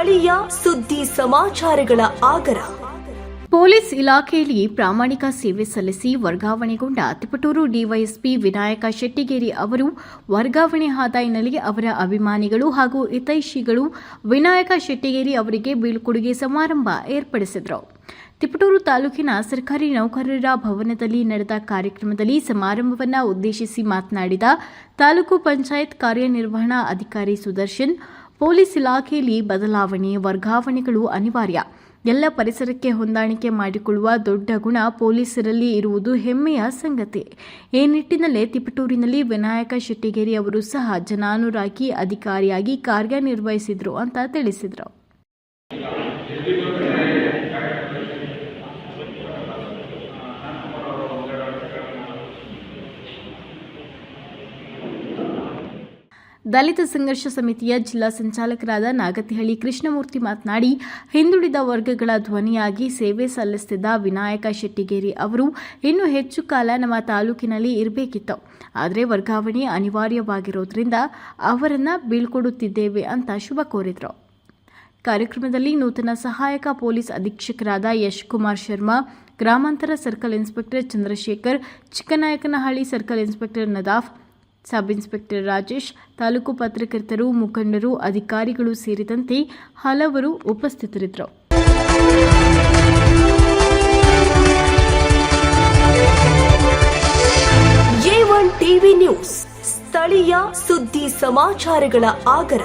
ಸ್ಥಳೀಯ ಸುದ್ದಿ ಸಮಾಚಾರಗಳ ಆಗರ. ಪೊಲೀಸ್ ಇಲಾಖೆಯಲ್ಲಿ ಪ್ರಾಮಾಣಿಕ ಸೇವೆ ಸಲ್ಲಿಸಿ ವರ್ಗಾವಣೆಗೊಂಡ ತಿಪಟೂರು ಡಿವೈಎಸ್ಪಿ ವಿನಾಯಕ ಶೆಟ್ಟಿಗೇರಿ ಅವರು ವರ್ಗಾವಣೆ ಆದ ಹಿನ್ನೆಲೆಗೆ ಅವರ ಅಭಿಮಾನಿಗಳು ಹಾಗೂ ಹಿತೈಷಿಗಳು ವಿನಾಯಕ ಶೆಟ್ಟಿಗೇರಿ ಅವರಿಗೆ ಬೀಳ್ಕೊಡುಗೆ ಸಮಾರಂಭ ಏರ್ಪಡಿಸಿದರು. ತಿಪಟೂರು ತಾಲೂಕಿನ ಸರ್ಕಾರಿ ನೌಕರರ ಭವನದಲ್ಲಿ ನಡೆದ ಕಾರ್ಯಕ್ರಮದಲ್ಲಿ ಸಮಾರಂಭವನ್ನು ಉದ್ದೇಶಿಸಿ ಮಾತನಾಡಿದ ತಾಲೂಕು ಪಂಚಾಯತ್ ಕಾರ್ಯನಿರ್ವಹಣಾ ಅಧಿಕಾರಿ ಸುದರ್ಶನ್, ಪೊಲೀಸ್ ಇಲಾಖೆಯಲ್ಲಿ ಬದಲಾವಣೆ, ವರ್ಗಾವಣೆಗಳು ಅನಿವಾರ್ಯ. ಎಲ್ಲ ಪರಿಸರಕ್ಕೆ ಹೊಂದಾಣಿಕೆ ಮಾಡಿಕೊಳ್ಳುವ ದೊಡ್ಡ ಗುಣ ಪೊಲೀಸರಲ್ಲಿ ಇರುವುದು ಹೆಮ್ಮೆಯ ಸಂಗತಿ. ಈ ನಿಟ್ಟಿನಲ್ಲೇ ತಿಪಟೂರಿನಲ್ಲಿ ವಿನಾಯಕ ಶೆಟ್ಟಿಗೇರಿ ಅವರು ಸಹ ಜನಾನುರಾಗಿ ಅಧಿಕಾರಿಯಾಗಿ ಕಾರ್ಯನಿರ್ವಹಿಸಿದರು ಅಂತ ತಿಳಿಸಿದರು. ದಲಿತ ಸಂಘರ್ಷ ಸಮಿತಿಯ ಜಿಲ್ಲಾ ಸಂಚಾಲಕರಾದ ನಾಗತಿಹಳ್ಳಿ ಕೃಷ್ಣಮೂರ್ತಿ ಮಾತನಾಡಿ, ಹಿಂದುಳಿದ ವರ್ಗಗಳ ಧ್ವನಿಯಾಗಿ ಸೇವೆ ಸಲ್ಲಿಸುತ್ತಿದ್ದ ವಿನಾಯಕ ಶೆಟ್ಟಿಗೇರಿ ಅವರು ಇನ್ನೂ ಹೆಚ್ಚು ಕಾಲ ನಮ್ಮ ತಾಲೂಕಿನಲ್ಲಿ ಇರಬೇಕಿತ್ತು. ಆದರೆ ವರ್ಗಾವಣೆ ಅನಿವಾರ್ಯವಾಗಿರುವುದರಿಂದ ಅವರನ್ನು ಬೀಳ್ಕೊಡುತ್ತಿದ್ದೇವೆ ಅಂತ ಶುಭ ಕೋರಿದರು. ಕಾರ್ಯಕ್ರಮದಲ್ಲಿ ನೂತನ ಸಹಾಯಕ ಪೊಲೀಸ್ ಅಧೀಕ್ಷಕರಾದ ಯಶ್ ಕುಮಾರ್ ಶರ್ಮಾ, ಗ್ರಾಮಾಂತರ circle inspector Chandrashekhar, Chikkanayakanahalli circle inspector Nadaf, sub inspector Rajesh, taluk ಪತ್ರಕರ್ತರು, ಮುಖಂಡರು, ಅಧಿಕಾರಿಗಳು ಸೇರಿದಂತೆ ಹಲವರು ಉಪಸ್ಥಿತರಿದ್ದರು. A1 ಟಿವಿ ನ್ಯೂಸ್, ಸ್ಥಳೀಯ ಸುದ್ದಿ ಸಮಾಚಾರಗಳ ಆಗರ.